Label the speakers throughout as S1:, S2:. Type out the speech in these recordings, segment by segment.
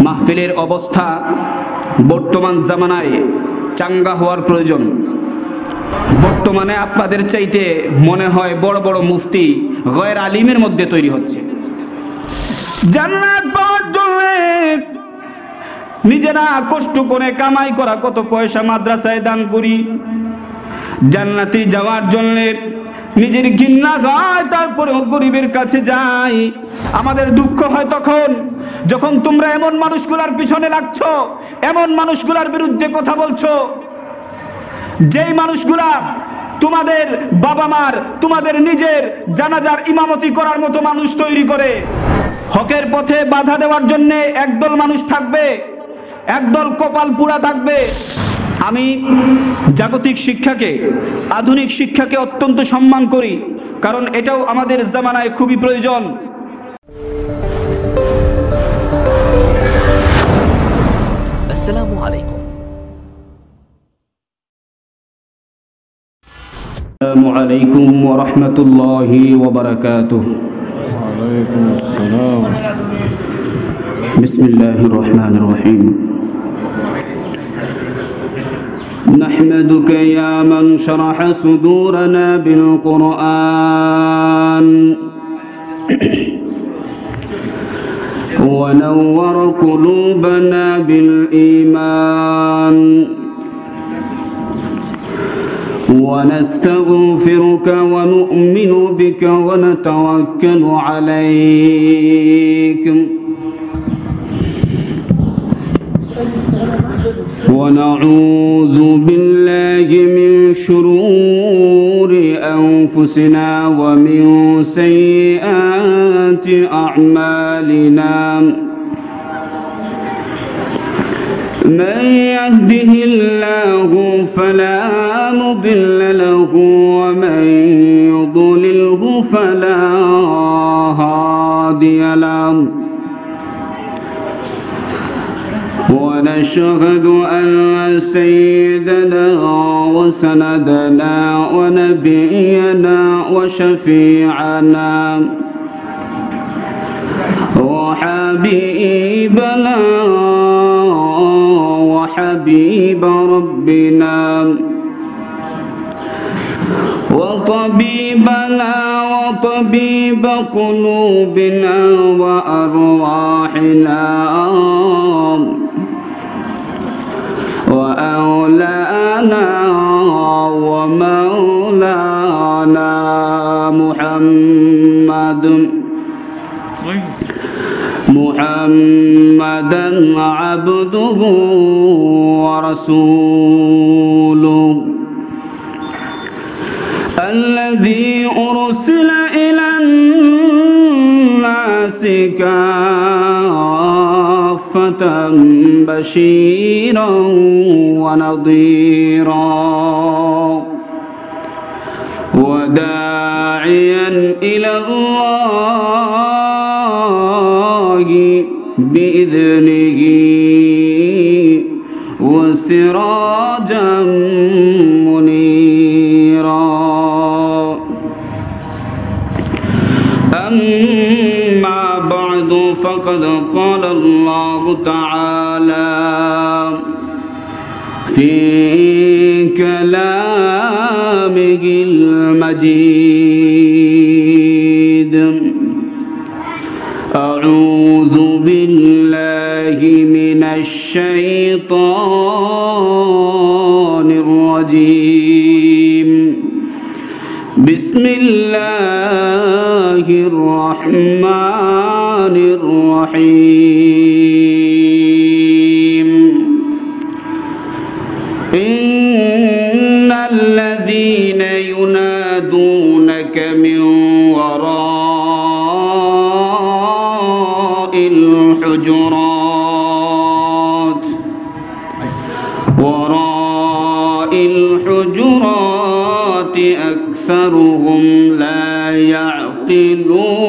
S1: মাহফিলের অবস্থা বর্তমান জামানায় চাঙ্গা হওয়ার প্রয়োজন। বর্তমানে আপনাদের চাইতে মনে হয় বড় বড় মুফতি গয়র আলিমের মধ্যে তৈরি হচ্ছে। জান্নাত পাওয়ার জন্য নিজেরা কষ্ট করে কামাই করা কত পয়সা মাদ্রাসায় দান করি, জান্নাতে যাওয়ার জন্য নিজের ঘৃণা হয় তারপরেও গরিবের কাছে যাই। আমাদের দুঃখ হয় তখন যখন তোমরা এমন মানুষগুলার পিছনে লাগছো, এমন মানুষগুলার বিরুদ্ধে কথা বলছো, যেই মানুষগুলা তোমাদের বাবা মার, তোমাদের নিজের জানাজার ইমামতি করার মতো মানুষ তৈরি করে। হকের পথে বাধা দেওয়ার জন্য একদল মানুষ থাকবে, একদল কপাল পুরা থাকবে। আমি জাগতিক শিক্ষাকে, আধুনিক শিক্ষাকে অত্যন্ত সম্মান করি, কারণ এটাও আমাদের জামানায় খুবই প্রয়োজন।
S2: আসসালামু আলাইকুম।
S1: আসসালামু আলাইকুম ওয়া রাহমাতুল্লাহি ওয়া বারাকাতুহু।
S3: ওয়ালাইকুম আসসালাম।
S1: বিসমিল্লাহির রহমানির রহিম। نحمدك يا من شرح صدورنا بالقرآن ونور قلوبنا بالإيمان، ونستغفرك ونؤمن بك ونتوكل عليك، ونعوذ بالله من شرور أنفسنا ومن سيئات أعمالنا، من يهده الله فلا مضل له ومن يضلله فلا هادي له، ونشهد أن سيدنا وسندنا ونبينا وشفيعنا وحبيبنا وحبيب ربنا وطبيبنا وطبيب قلوبنا وأرواحنا وأولانا ومولانا محمدا عبده ورسوله الذي أرسل إلى الناس كافة بشيرا ونظيرا وداعيا إلى الله بإذنه وسراجا منيرا. أما بعد فقد قال الله تعالى في كلامه المجيد: أعوذ بالله من الشيطان الرجيم، بسم الله الرحمن الرحيم. إن الذين ينادونك من وراء الحجرات أكثرهم لا يعقلون.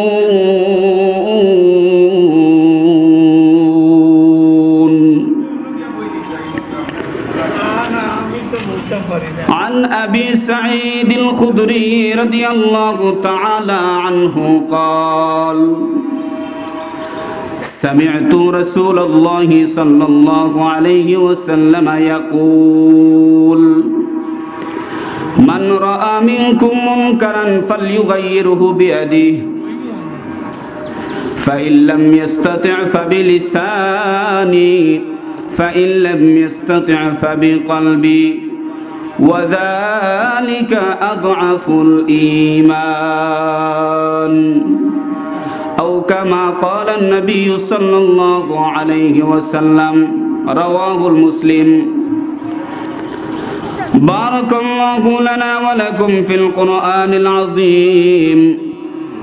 S1: عن أبي سعيد الخدري رضي الله تعالى عنه قال: سمعت رسول الله صلى الله عليه وسلم يقول من رأى منكم منكرا فليغيره بيده فإن لم يستطع فبلسانه فإن لم يستطع فبقلبه وذلك أضعف الإيمان أو كما قال النبي صلى الله عليه وسلم رواه المسلم بارك الله لنا ولكم في القرآن العظيم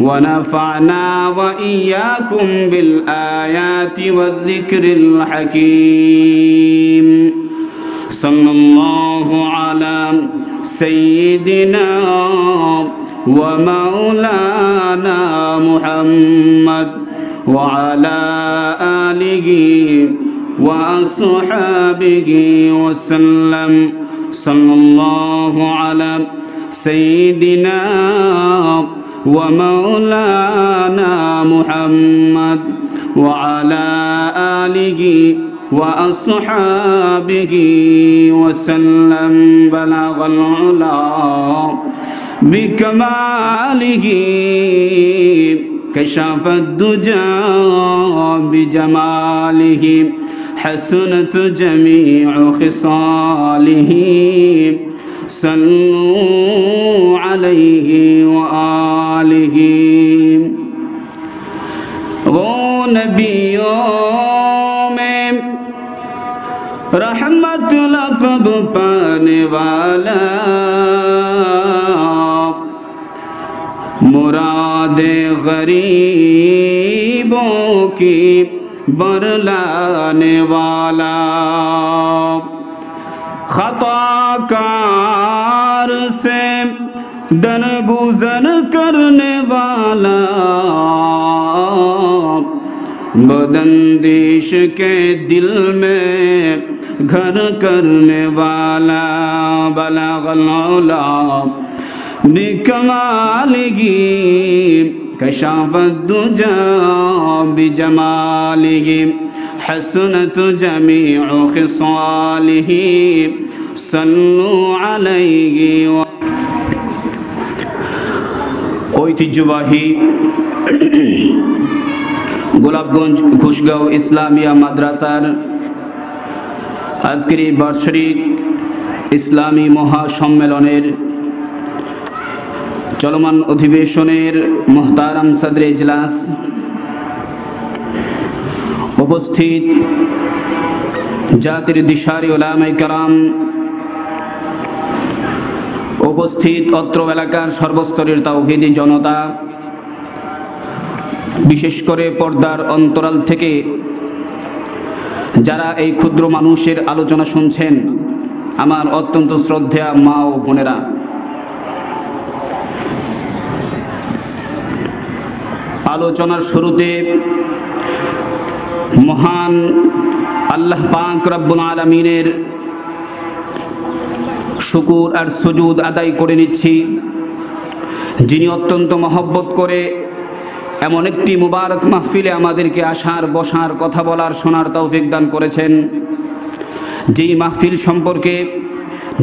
S1: ونفعنا وإياكم بالآيات والذكر الحكيم صلى الله على سيدنا ومولانا محمد وعلى آله وأصحابه وسلم صلى الله على سيدنا ومولانا محمد وعلى آله وأصحابه وسلم بلغ العلا بكماله كشف الدجى بجماله حسنت جميع خصاله صلوا عليه وآله वो नबियों में रहमत लक़ब पाने वाला मुरादे गरीबों की बरलाने वाला खताकार से दरगुजर करने वाला बदंदिश के दिल में घर करने वाला बलगल उला बिकमालिही कशाफत दुजा बिजमालिही हसनत जमीउ खिसालिही सल्लु अलैहि ঐতিহ্যবাহী গোলাপগঞ্জ ঘুষগাঁও ইসলামিয়া মাদ্রাসার আজকের এই বার্ষিক ইসলামী মহাসম্মেলনের চলমান অধিবেশনের মুহতারাম সদরে ইজলাস, উপস্থিত জাতির দিশারি উলামায়ে কেরাম, উপস্থিত অত্র এলাকার সর্বস্তরের তাওহীদি জনতা, বিশেষ করে পর্দার অন্তরাল থেকে যারা এই ক্ষুদ্র মানুষের আলোচনা শুনছেন, আমার অত্যন্ত শ্রদ্ধেয় মা ও বোনেরা, আলোচনার শুরুতে মহান আল্লাহ পাক রব্বুল আলামিনের শুকুর আর সুজুদ আদায় করে নিচ্ছি, যিনি অত্যন্ত মহব্বত করে এমন একটি মুবারক মাহফিলে আমাদেরকে আসার, বসার, কথা বলার, শোনার তৌফিক দান করেছেন। যেই মাহফিল সম্পর্কে,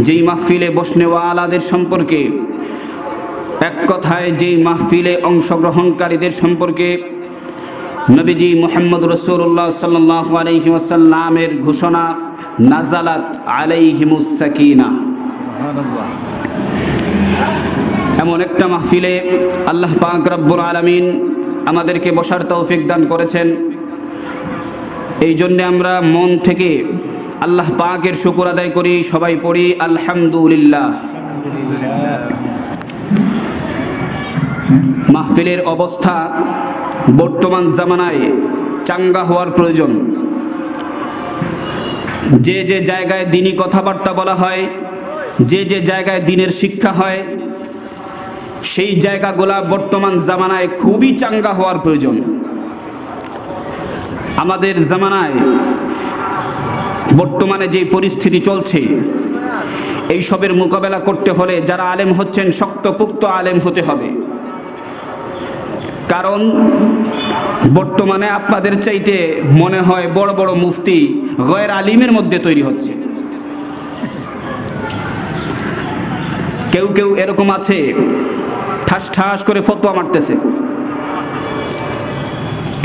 S1: যেই মাহফিলে বসনেওয়ালাদের সম্পর্কে, এক কথায় যেই মাহফিলে অংশগ্রহণকারীদের সম্পর্কে নবীজি মুহাম্মদ রাসূলুল্লাহ সাল্লাল্লাহু আলাইহি ওয়াসাল্লামের ঘোষণা, নাজালাত আলাইহিমুস সাকিনা, এমন একটা মাহফিলে আল্লাহ পাক রব্বুল আলামিন আমাদেরকে বসার তৌফিক দান করেছেন। এই জন্যে আমরা মন থেকে আল্লাহ পাকের শুকর আদায় করি, সবাই পড়ি আলহামদুলিল্লাহ। মাহফিলের অবস্থা বর্তমান জামানায় চাঙ্গা হওয়ার প্রয়োজন। যে যে জায়গায় দ্বীনি কথাবার্তা বলা হয়, যে যে জায়গায় দ্বীনের শিক্ষা হয়, সেই জায়গাগুলা বর্তমান জামানায় খুবই চাঙ্গা হওয়ার প্রয়োজন। আমাদের জামানায় বর্তমানে যে পরিস্থিতি চলছে, এই সবের মোকাবেলা করতে হলে যারা আলেম হচ্ছেন, শক্তপোক্ত আলেম হতে হবে। কারণ বর্তমানে আপনাদের চাইতে মনে হয় বড় বড় মুফতি গয়র আলিমের মধ্যে তৈরি হচ্ছে। কেউ কেউ এরকম আছে ঠাস ঠাস করে ফতোয়া মারতেছে।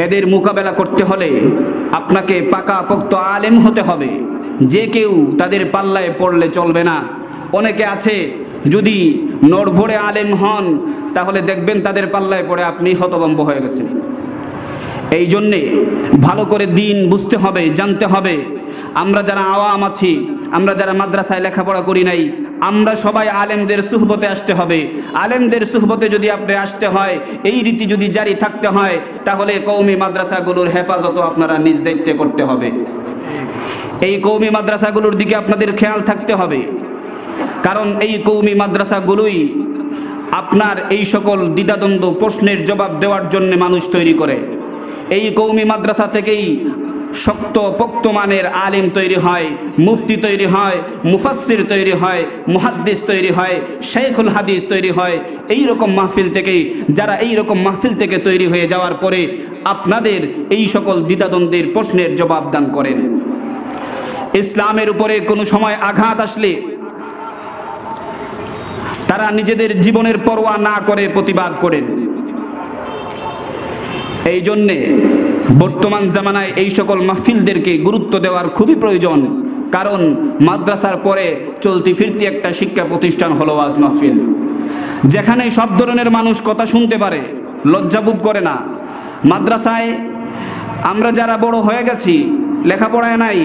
S1: এদের মোকাবেলা করতে হলে আপনাকে পাকাপোক্ত আলেম হতে হবে। যে কেউ তাদের পাল্লায় পড়লে চলবে না। অনেকে আছে যদি নড়ভরে আলেম হন তাহলে দেখবেন তাদের পাল্লায় পড়ে আপনি হতভম্ব হয়ে গেছেন। এই জন্যে ভালো করে দিন বুঝতে হবে, জানতে হবে। আমরা যারা আওয়াম আছি, আমরা যারা মাদ্রাসায় লেখাপড়া করি নাই, আমরা সবাই আলেমদের সুহবতে আসতে হবে। আলেমদের সুহবতে যদি আপনি আসতে হয়, এই রীতি যদি জারি থাকতে হয়, তাহলে কওমি মাদ্রাসাগুলোর হেফাজতও আপনারা নিজ দায়িত্বে করতে হবে। এই কওমি মাদ্রাসাগুলোর দিকে আপনাদের খেয়াল থাকতে হবে, কারণ এই কওমি মাদ্রাসাগুলোই আপনার এই সকল দ্বিধাদ্বন্দ্ব প্রশ্নের জবাব দেওয়ার জন্য মানুষ তৈরি করে। এই কওমি মাদ্রাসা থেকেই শক্ত পোক্ত মানের আলিম তৈরি হয়, মুফতি তৈরি হয়, মুফাসসির তৈরি হয়, মুহাদ্দিস তৈরি হয়, শাইখুল হাদিস তৈরি হয়। এই রকম মাহফিল থেকেই যারা এই রকম মাহফিল থেকে তৈরি হয়ে যাওয়ার পরে আপনাদের এই সকল দ্বিধাদ্বন্দ্বের প্রশ্নের জবাব দান করেন। ইসলামের উপরে কোনো সময় আঘাত আসলে তারা নিজেদের জীবনের পরোয়া না করে প্রতিবাদ করেন। এই জন্যে বর্তমান জামানায় এই সকল মাহফিলদেরকে গুরুত্ব দেওয়ার খুবই প্রয়োজন, কারণ মাদ্রাসার পরে চলতি ফিরতি একটা শিক্ষা প্রতিষ্ঠান হলো ওয়াজ মাহফিল, যেখানে সব ধরনের মানুষ কথা শুনতে পারে, লজ্জাবোধ করে না। মাদ্রাসায় আমরা যারা বড় হয়ে গেছি, লেখাপড়ায় নাই,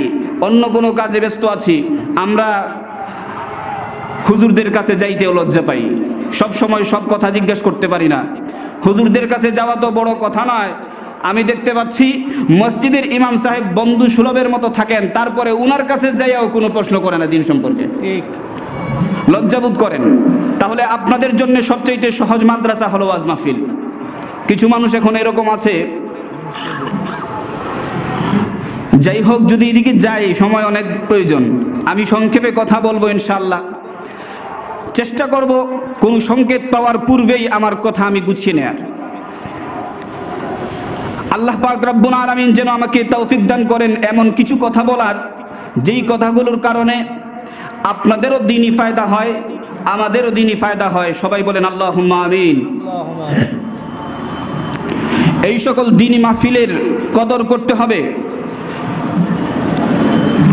S1: অন্য কোনো কাজে ব্যস্ত আছি, আমরা হুজুরদের কাছে যাইতেও লজ্জা পাই। সব সময় সব কথা জিজ্ঞেস করতে পারি না। হুজুরদের কাছে যাওয়া তো বড় কথা নয়। আমি দেখতে পাচ্ছি মসজিদের ইমাম সাহেব বন্ধু সুলভের মতো থাকেন, তারপরে উনার কাছে যাইয়াও কোনো প্রশ্ন করে না দিন সম্পর্কে, লজ্জাবোধ করেন। তাহলে আপনাদের জন্য সবচেয়ে সহজ মাদ্রাসা হলো ওয়াজ মাহফিল। কিছু মানুষ এখন এরকম আছে। যাই হোক, যদি এদিকে যাই, সময় অনেক প্রয়োজন, আমি সংক্ষেপে কথা বলবো ইনশাআল্লাহ। চেষ্টা করব কোন সংকেত পাওয়ার পূর্বেই আমার কথা আমি গুছিয়ে নেয়ার। আল্লাহ পাক রব্বুল আলামিন যেন আমাকে তৌফিক দান করেন এমন কিছু কথা বলার, যেই কথাগুলোর কারণে আপনাদেরও দ্বীনি ফায়দা হয়, আমাদেরও দ্বীনি ফায়দা হয়। সবাই বলেন আল্লাহুম্মা আমিন। এই সকল দ্বীনি মাহফিলের কদর করতে হবে।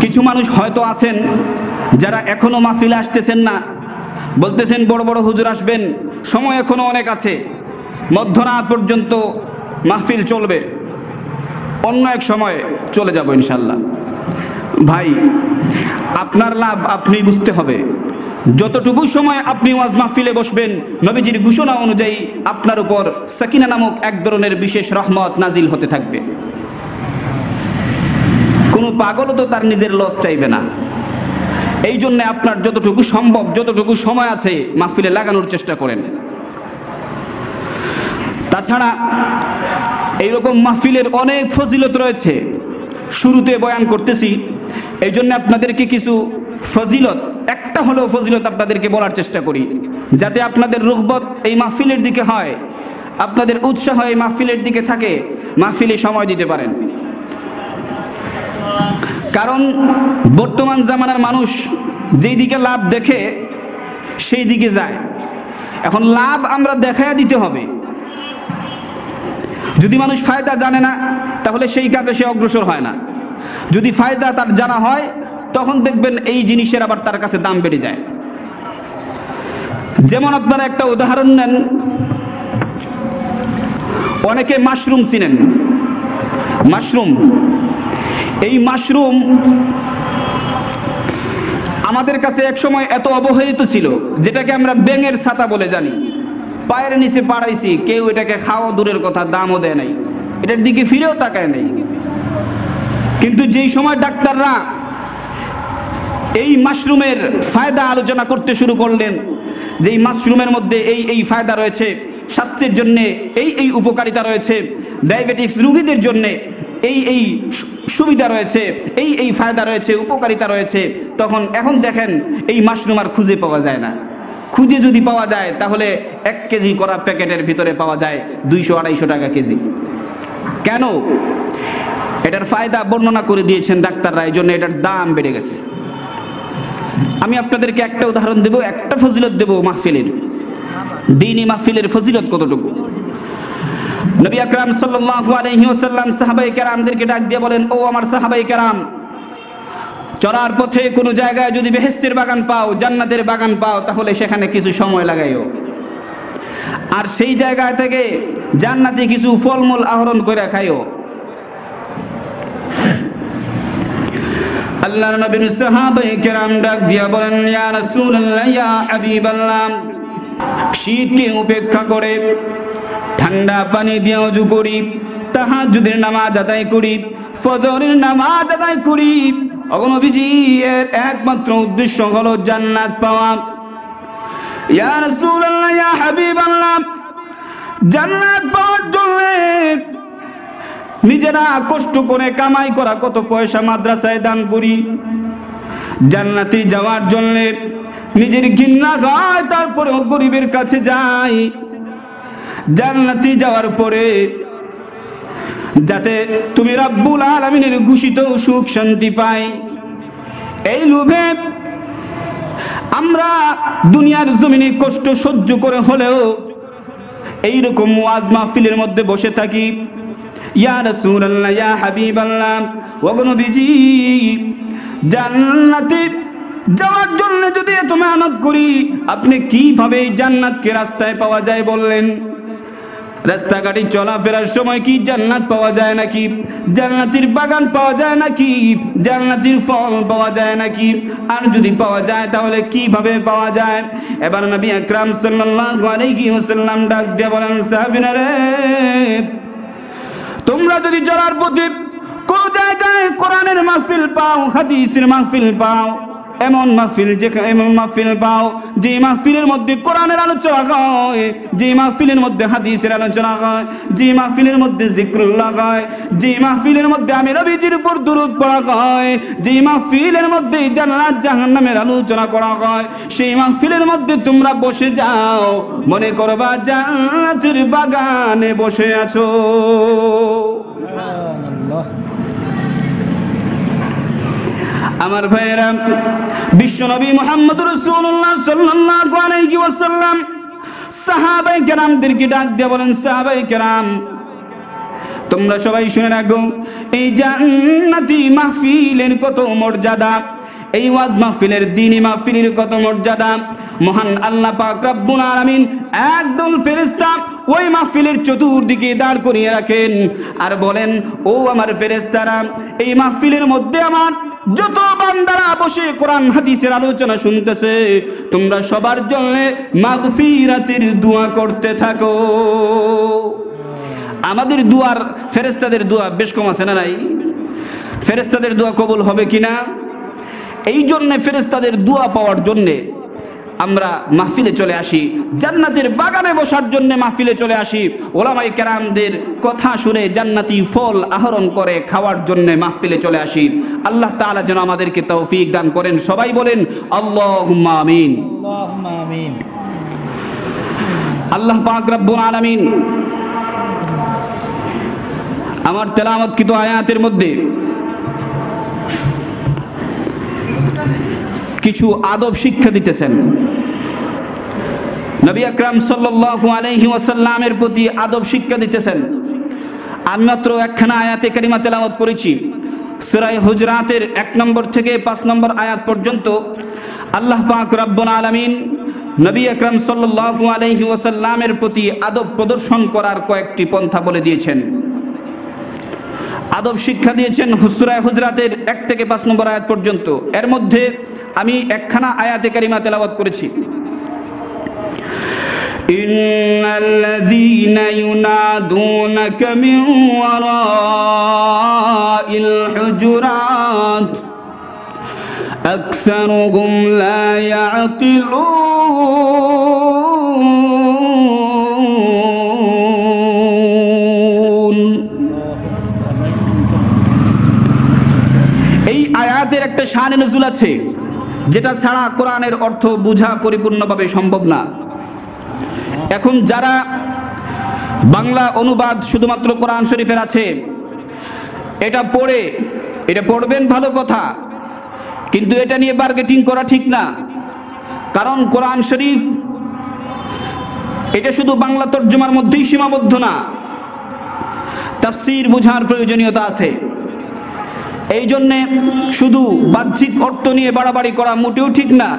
S1: কিছু মানুষ হয়তো আছেন যারা এখনো মাহফিলে আসতেছেন না, বলতেছেন বড় বড় হুজুর আসবেন, সময় এখনো অনেক আছে, মধ্যরাত পর্যন্ত মাহফিল চলবে, অন্য এক সময় চলে যাব ইনশাল্লাহ। ভাই, আপনার লাভ আপনি বুঝতে হবে। যতটুকু সময় আপনি ওয়াজ মাহফিলে বসবেন, নবীজির ঘোষণা অনুযায়ী আপনার উপর সাকিনা নামক এক ধরনের বিশেষ রহমত নাজিল হতে থাকবে। কোনো পাগলও তো তার নিজের লস চাইবে না। এই জন্য আপনার যতটুকু সম্ভব, যতটুকু সময় আছে মাহফিলে লাগানোর চেষ্টা করেন। তাছাড়া এইরকম মাহফিলের অনেক ফজিলত রয়েছে, শুরুতে বয়ান করতেছি। এই জন্য আপনাদেরকে কিছু ফজিলত, একটা হলেও ফজিলত আপনাদেরকে বলার চেষ্টা করি, যাতে আপনাদের রুগবত এই মাহফিলের দিকে হয়, আপনাদের উৎসাহ এই মাহফিলের দিকে থাকে, মাহফিলে সময় দিতে পারেন। কারণ বর্তমান জামানার মানুষ যেই দিকে লাভ দেখে সেই দিকে যায়। এখন লাভ আমরা দেখায়া দিতে হবে। যদি মানুষ ফায়দা জানে না, তাহলে সেই কাজে সে অগ্রসর হয় না। যদি ফায়দা তার জানা হয়, তখন দেখবেন এই জিনিসের আবার তার কাছে দাম বেড়ে যায়। যেমন আপনারা একটা উদাহরণ নেন, অনেকে মাশরুম চিনেন। মাশরুম, এই মাশরুম আমাদের কাছে এক সময় এত অবহেলিত ছিল, যেটাকে আমরা ব্যাঙের ছাতা বলে জানি। পায়ের নিচে পাড়াইছি, কেউ এটাকে খাওয়া দূরের কথা, দামও দেয় নাই, এটার দিকে ফিরেও তাকায় নাই। কিন্তু যেই সময় ডাক্তাররা এই মাশরুমের ফায়দা আলোচনা করতে শুরু করলেন, যে এই মাশরুমের মধ্যে এই ফায়দা রয়েছে, স্বাস্থ্যের জন্যে এই উপকারিতা রয়েছে, ডায়াবেটিক্স রোগীদের জন্যে এই সুবিধা রয়েছে, এই ফায়দা রয়েছে, উপকারিতা রয়েছে, তখন এখন দেখেন এই মাশরুম আর খুঁজে পাওয়া যায় না। খুঁজে যদি পাওয়া যায় তাহলে 1 কেজি করা প্যাকেটের ভিতরে পাওয়া যায় 200-250 টাকা কেজি। কেন? এটার ফায়দা বর্ণনা করে দিয়েছেন ডাক্তাররা, এই জন্য এটার দাম বেড়ে গেছে। আমি আপনাদেরকে একটা উদাহরণ দেব, একটা ফজিলত দেব মাহফিলের, দ্বীনি মাহফিলের ফজিলত কতটুকু। নবী আকরাম সাল্লাল্লাহু আলাইহি ওয়াসাল্লাম সাহাবায়ে কেরামদেরকে ডাক দিয়ে বলেন, ও আমার সাহাবায়ে কেরাম, চলার পথে কোনো জায়গায় যদি বেহেশতের বাগান পাও, জান্নাতের বাগান পাও, তাহলে সেখানে কিছু সময় লাগাইও, আর সেই জায়গা থেকে জান্নাতে কিছু ফলমূল আহরণ করে খাইও। আল্লাহর নবীর সাহাবায়ে কেরাম ডাক দিয়া বলেন, ইয়া রাসূলুল্লাহ, ইয়া হাবিবাল্লাহ, শীতকে উপেক্ষা করে ঠান্ডা পানি দিয়ে ওযু করি, তাহাজ্জুদের নামাজ আদায় করি, ফজরের নামাজ আদায় করি। ওগো নবীজি, এর একমাত্র উদ্দেশ্য হলো জান্নাত পাওয়া। ইয়া রাসূলুল্লাহ, ইয়া হাবিবাল্লাহ, জান্নাত পাওয়ার জন্য নিজেরা কষ্ট করে কামাই করা কত পয়সা মাদ্রাসায় দান করি, জান্নাতে যাওয়ার জন্য নিজের ঘৃণা হয়, তারপরেও গরিবের কাছে যাই, জান্নাতে যাওয়ার পরে যাতে তুমি রব্বুল আলামিনের ঘোষিত সুখ শান্তি পাই, এই লোভে আমরা দুনিয়ার জমিনে কষ্ট সহ্য করে হলেও এইরকম ওয়াজ মাহফিলের মধ্যে বসে থাকি। ইয়া রাসূলুল্লাহ, ইয়া হাবিবাল্লাহ, ওগো নবীজি, জান্নাতে যাওয়ার জন্য যদি এত মেহনত করি, আপনি কিভাবে এই জান্নাতকে রাস্তায় পাওয়া যায় বললেন? রাস্তাঘাটে চলাফেরার সময় কি জান্নাত পাওয়া যায় নাকি? জান্নাতের বাগান পাওয়া যায় নাকি? জান্নাতের ফল পাওয়া যায় নাকি? আর যদি পাওয়া যায় তাহলে কিভাবে পাওয়া যায়? এবার নবী আকরাম সাল্লাল্লাহু আলাইহি ওয়াসাল্লাম ডাক দিয়ে বলেন, সাহাবীরা রে, তোমরা যদি চলার পথে কোন জায়গায় কোরআনের মাহফিল পাও, হাদিসের মাহফিল পাও, এমন মাহফিল পাও যে মাহফিলের মধ্যে কোরআনের আলোচনা হয়, যে মাহফিলের মধ্যে হাদিসের আলোচনা হয়, যে মাহফিলের মধ্যে জিক্রুল্লাহ হয়, যে মাহফিলের মধ্যে আমি নবীজির উপর দুরূদ পড়া হয়, যে মাহফিলের মধ্যে জান্নাত জাহান্নামের আলোচনা করা হয়, সেই মাহফিলের মধ্যে তোমরা বসে যাও, মনে করবা জান্নাতের বাগানে বসে আছো। আমার ভাইয়েরা, বিশ্বনবী মুহাম্মদ রাসূলুল্লাহ সাল্লাল্লাহু আলাইহি ওয়াসাল্লাম সাহাবায়ে কেরামদেরকে ডাক দিয়ে বলেন, সাহাবায়ে কেরাম, তোমরা সবাই শুনে রাখো, এই জান্নাতি মাহফিলের কত মর্যাদা, এই ওয়াজ মাহফিলের, দ্বীনি মাহফিলের কত মর্যাদা। মহান আল্লাহ পাক রব্বুল আলামিন একদল ফেরেশতা ওই মাহফিলের চতুর্দিকে দাঁড় করিয়ে রাখেন আর বলেন, ও আমার ফেরেশতারা, এই মাহফিলের মধ্যে আমার যত বান্দারা বসে কোরআন হাদিসের আলোচনা শুনতেছে, তোমরা সবার জন্য মাগফিরাতের দোয়া করতে থাকো। আমাদের দুয়ার, ফেরেশতাদের দোয়া বেশ কম আছে না নাই? ফেরেশতাদের দোয়া কবুল হবে কিনা, এই জন্য ফেরেশতাদের দোয়া পাওয়ার জন্যে আমরা মাহফিলে চলে আসি, জান্নাতের বাগানে বসার জন্য মাহফিলে চলে আসি, ওলামায়ে কেরামদের কথা শুনে জান্নাতি ফল আহরণ করে খাওয়ার জন্য মাহফিলে চলে আসি। আল্লাহ তাআলা যেন আমাদেরকে তৌফিক দান করেন। সবাই বলেন আল্লাহুম্মা আমিন।
S4: আল্লাহুম্মা আমিন।
S1: আল্লাহ পাক রব্বুল আলামিন আমার তেলাওয়াতকৃত আয়াতের মধ্যে কিছু আদব শিক্ষা দিতেছেন। নবী আকরাম সাল্লাল্লাহু আলাইহি ওয়াসাল্লামের প্রতি আদব শিক্ষা দিতেছেন। আমি মাত্র একখানা আয়াতে কারিমা তেলাওয়াত করেছি, সূরা হুজরাতের 1 নম্বর থেকে 5 নম্বর আয়াত পর্যন্ত। আল্লাহ পাক রব্বুল আলামিন নবী আকরাম সাল্লাল্লাহু আলাইহি ওয়াসাল্লামের প্রতি আদব প্রদর্শন করার কয়েকটি পন্থা বলে দিয়েছেন, আদব শিক্ষা দিয়েছেন সূরা হুজরাতের 1 থেকে 5 নম্বর আয়াত পর্যন্ত। এর মধ্যে আমি একখানা আয়াতে কারিমা তেলাওয়াত করেছি। ইন্নাল্লাযীনা ইউনাদুনাকা মিন ওয়ারাইল হুজুরাত আকসারুহুম লা ইয়াকিলুন। এই আয়াতের একটা শান নুজুল আছে, যেটা ছাড়া কোরআনের অর্থ বোঝা পরিপূর্ণভাবে সম্ভব না। এখন যারা বাংলা অনুবাদ শুধুমাত্র কোরআন শরীফের আছে। এটা পড়বেন ভালো কথা, কিন্তু এটা নিয়ে বার্গেটিং করা ঠিক না। কারণ কোরআন শরীফ এটা শুধু বাংলা তর্জমার মধ্যেই সীমাবদ্ধ না, তাফসীর বোঝার প্রয়োজনীয়তা আছে। এই জন্যে শুধু বাহ্যিক অর্থ নিয়ে বাড়াবাড়ি করা মোটেও ঠিক না।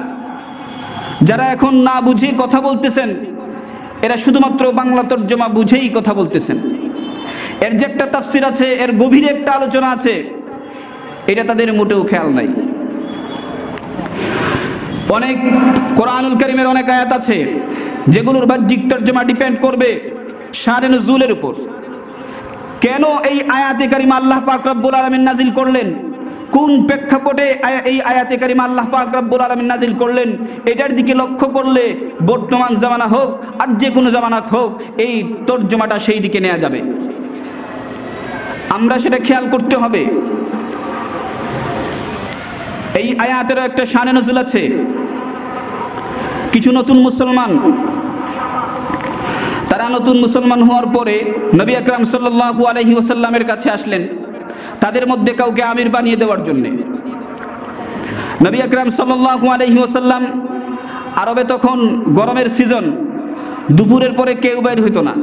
S1: যারা এখন না বুঝে কথা বলতেছেন, এরা শুধুমাত্র বাংলা তর্জমা বুঝেই কথা বলতেছেন। এর যে একটা তাফসীর আছে, এর গভীরে একটা আলোচনা আছে, এটা তাদের মোটেও খেয়াল নাই। অনেক কোরআনুল কারীমের অনেক আয়াত আছে যেগুলোর বাহ্যিক তর্জমা ডিপেন্ড করবে শানে নুজুলের উপর। কেন এই আয়াতে কারিমা আল্লাহ পাক রব্বুল আলামিন নাজিল করলেন, কোন প্রেক্ষাপটে এই আয়াতে কারিমা আল্লাহ পাক রব্বুল আলামিন নাজিল করলেন, এটার দিকে লক্ষ্য করলে বর্তমান জামানা হোক আর যে কোনো জামানা হোক, এই তর্জমাটা সেই দিকে নেওয়া যাবে। আমরা সেটা খেয়াল করতে হবে। এই আয়াতেরও একটা শানে নজুল আছে। কিছু নতুন মুসলমান, তারা নতুন মুসলমান হওয়ার পরে নবী আকরাম সাল্লাল্লাহু আলাইহি ওয়াসাল্লামের কাছে আসলেন তাদের মধ্যে কাউকে আমির বানিয়ে দেওয়ার জন্যে। নবী আকরাম সাল্লাল্লাহু আলাইহি ওয়াসাল্লাম, আরবে তখন গরমের সিজন, দুপুরের পরে কেউ বাইর হইতো না,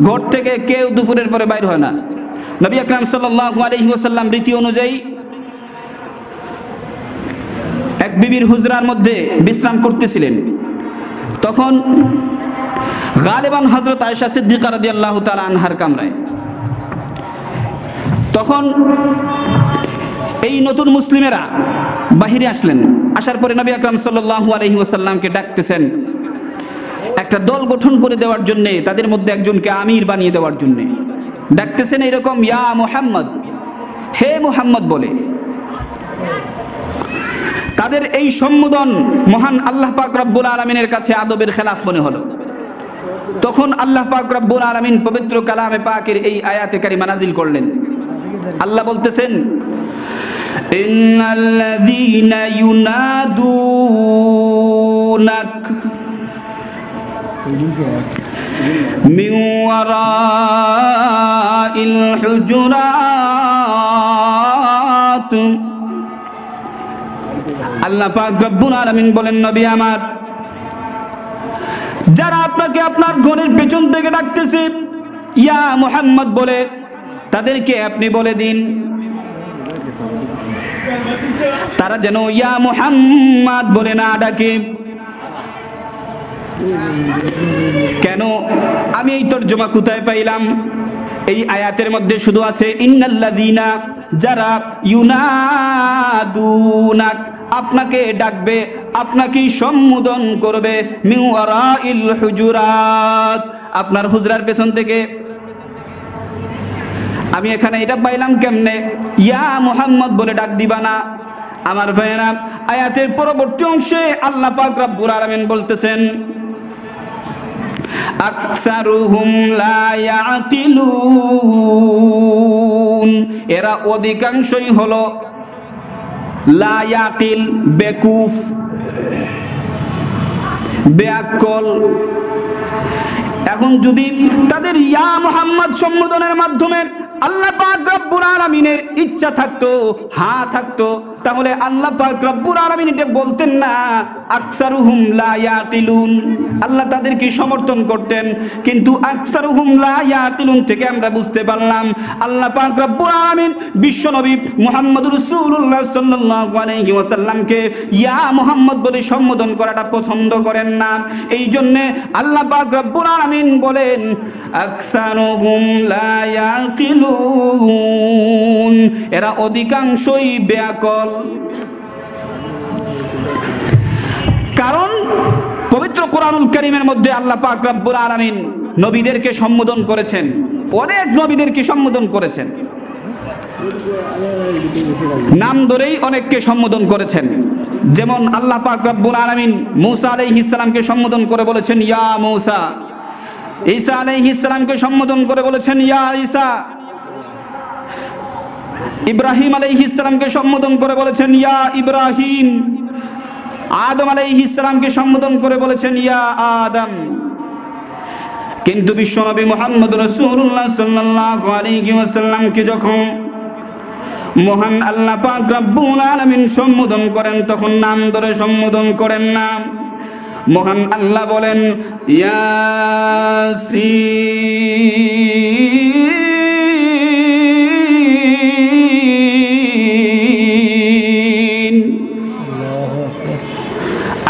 S1: ঘর থেকে কেউ দুপুরের পরে বাইর হয় না। নবী আকরাম সাল্লাল্লাহু আলাইহি ওয়াসাল্লাম রীতি অনুযায়ী এক বিবির হুজরার মধ্যে বিশ্রাম করতেছিলেন। তখন গালিবান হযরত আয়েশা সিদ্দিকা রাদিয়াল্লাহু তাআলা আনহার কামরায়। তখন এই নতুন মুসলিমেরা বাহিরে আসলেন। আসার পরে নবী আকরাম সাল্লাল্লাহু আলাইহি ওয়াসাল্লামকে ডাকতেছেন একটা দল গঠন করে দেওয়ার জন্য, তাদের মধ্যে একজনকে আমির বানিয়ে দেওয়ার জন্য ডাকতেছেন। এরকম ইয়া মুহাম্মদ, হে মুহাম্মদ বলে। তাদের এই সম্বোধন মহান আল্লাহ পাক রব্বুল আলামিনের কাছে আদবের খেলাফ মনে হলো। তখন আল্লাহ পাক রব্বুল আলামিন পবিত্র কালামে পাকের এই আয়াতে কারিমা নাজিল করলেন। আল্লাহ বলতেছেন, ইন্নাল্লাযীনা ইউনাদুনাক মিন ওয়ারাইল হুজুরাত। আল্লাহ পাক রব্বুল আলামিন বলেন, নবী আমার, যারা আপনাকে আপনার ঘরের পেছন থেকে ডাকতেছে ইয়া মুহাম্মদ বলে, তাদেরকে আপনি বলে দিন তারা যেন ইয়া মুহাম্মদ বলে না ডাকে। কেন? আমি এই তর্জমা কোথায় পাইলাম? এই আয়াতের মধ্যে শুধু আছে ইন্নাল্লাযীনা, যারা ইউনাদুনাক, আপনাকে ডাকবে, আপনাকে সম্বোধন করবে, মিন ওয়ারাইল হুজুরাত, আপনার হুজরার পেছন থেকে। আমি এখানে এটা পাইলাম কেমনে? ইয়া মুহাম্মদ বলে ডাক দিবা না। আমার ভাইয়েরা, আয়াতের পরবর্তী অংশে আল্লাহ পাক রব্বুল আলামিন বলতেছেন, আকসারুহুম লা ইয়াকিলুন, এরা অধিকাংশই হলো লা ইয়াকিল, বেকুফ, বেআক্কল। এখন যদি তাদের ইয়া মুহাম্মদ সম্বোধনের মাধ্যমে আল্লাহ পাক রব্বুল আলামিনের ইচ্ছা থাকতো, হ্যাঁ থাকতো, তাহলে আল্লাহ পাক রব্বুল আলামিন এটা বলতেন না আকসারুহুম লা ইয়াকিলুন, আল্লাহ তাদেরকে সমর্থন করতেন। কিন্তু আকসারুহুম লা ইয়াকিলুন থেকে আমরা বুঝতে পারলাম আল্লাহ পাক রব্বুল আলামিন বিশ্বনবী মুহাম্মদুর রাসূলুল্লাহ সাল্লাল্লাহু আলাইহি ওয়াসাল্লামকে ইয়া মুহাম্মদ বলে সম্বোধন করাটা পছন্দ করেন না। এই জন্য আল্লাহ পাক রব্বুল আলামিন বলেন আকসারুহুম লা ইয়াকিলুন, এরা অধিকাংশই বেআকল। কারণ পবিত্র কোরআনুল কারীমের মধ্যে আল্লাহ পাক রব্বুল আলামিন নবীদেরকে সম্বোধন করেছেন, অনেক নবীদেরকে সম্বোধন করেছেন, নাম ধরেই অনেককে সম্বোধন করেছেন। যেমন আল্লাহ পাক রব্বুল আলামিন মূসা আলাইহিস সালামকে সম্বোধন করে বলেছেন ইয়া মূসা, ঈসা আলাইহিস সালামকে সম্বোধন করে বলেছেন ইয়া ঈসা, ইব্রাহিম আলাইহিস সালামকে সম্বোধন করে বলেছেন ইয়া ইব্রাহিম, আদম আলাইহিস সালামকে সম্বোধন করে বলেছেন ইয়া আদম। কিন্তু বিশ্বনবী মুহাম্মদ রাসূলুল্লাহ সাল্লাল্লাহু আলাইহি ওয়াসাল্লামকে যখন মহান আল্লাহ পাক রব্বুল আলামিন সম্বোধন করেন তখন নাম ধরে সম্বোধন করেন না। মহান আল্লাহ বলেন ইয়াসিন।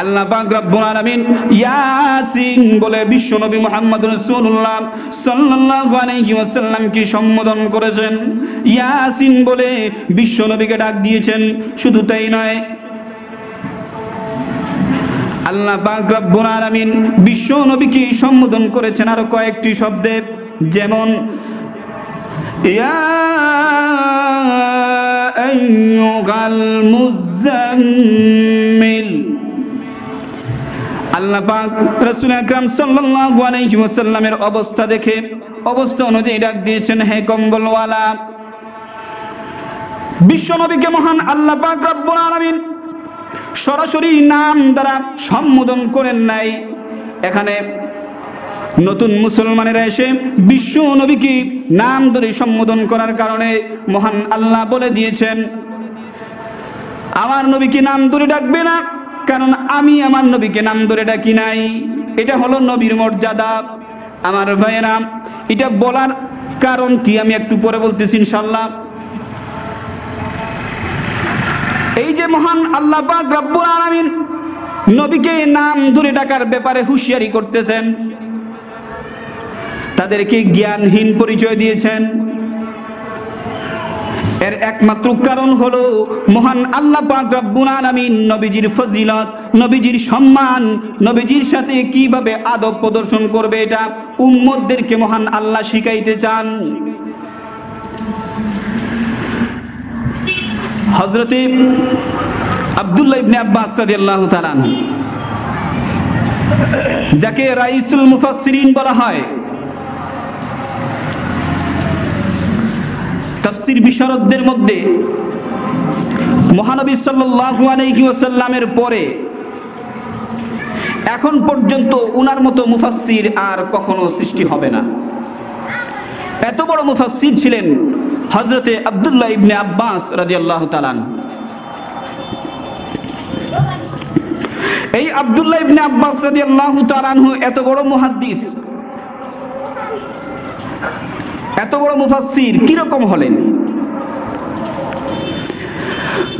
S1: আল্লাহ পাক রব্বুল আলামিন ইয়াসিন বলে বিশ্বনবী মুহাম্মদ রাসূলুল্লাহ সাল্লাল্লাহু আলাইহি ওয়াসাল্লামকে সম্বোধন করেছেন, ইয়াসিন বলে বিশ্বনবীকে ডাক দিয়েছেন। শুধু তাই নয়, আল্লাহ পাক রব্বুল আলামিন বিশ্বনবীকে সম্বোধন করেছেন আরো কয়েকটি শব্দে, যেমন ইয়া আইয়ুহাল মুযাম্মিল। আল্লাহ পাক রাসূল আকরাম সাল্লাল্লাহু আলাইহি ওয়াসাল্লামের অবস্থা দেখে অবস্থা অনুযায়ী ডাক দিয়েছেন হে কম্বলওয়ালা। বিশ্বনবীকে মহান আল্লাহ পাক রব্বুল আলামিন সরাসরি নাম দ্বারা সম্বোধন করেন নাই। এখানে নতুন মুসলমানেরা এসে বিশ্বনবীকে নাম ধরে সম্বোধন করার কারণে মহান আল্লাহ বলে দিয়েছেন আমার নবীকে নাম ধরে ডাকবে না, কারণ আমি আমার নবীকে নাম ধরে ডাকি নাই। এটা হলো নবীর মর্যাদা। আমার ভাইয়েরা, এটা বলার কারণ কি আমি একটু পরে বলতেছি ইনশাআল্লাহ। এই যে মহান আল্লাহ পাক রব্বুল আলামিন নবীকে নাম ধরে ডাকার ব্যাপারে হুঁশিয়ারি করতেছেন, তাদেরকে জ্ঞানহীন পরিচয় দিয়েছেন। এর একমাত্র কারণ হলো মহান আল্লাহ পাক রব্বুল আলামিন নবীজির ফজিলত, নবীজির সম্মান, নবীজির সাথে কিভাবে আদব প্রদর্শন করবে এটা উম্মতদেরকে মহান আল্লাহ শিখাইতে চান। হযরতে আব্দুল্লাহ ইবনে আব্বাস রাদিয়াল্লাহু তাআলা আনহু, যাকে রাইসুল মুফাসসিরিন বলা হয়, তাফসীর বিশারদদের মধ্যে মহানবী সাল্লাল্লাহু আলাইহি ওয়াসাল্লামের পরে এখন পর্যন্ত উনার মতো মুফাসসির আর কখনো সৃষ্টি হবে না। এত বড় মুফাসসির ছিলেন হযরতে আব্দুল্লাহ ইবনে আব্বাস রাদিয়াল্লাহু তাআলা আনহু। এই আব্দুল্লাহ ইবনে আব্বাস রাদিয়াল্লাহু তাআলা আনহু এত বড় মুহাদ্দিস, এত বড় মুফাসসির কিরকম হলেন?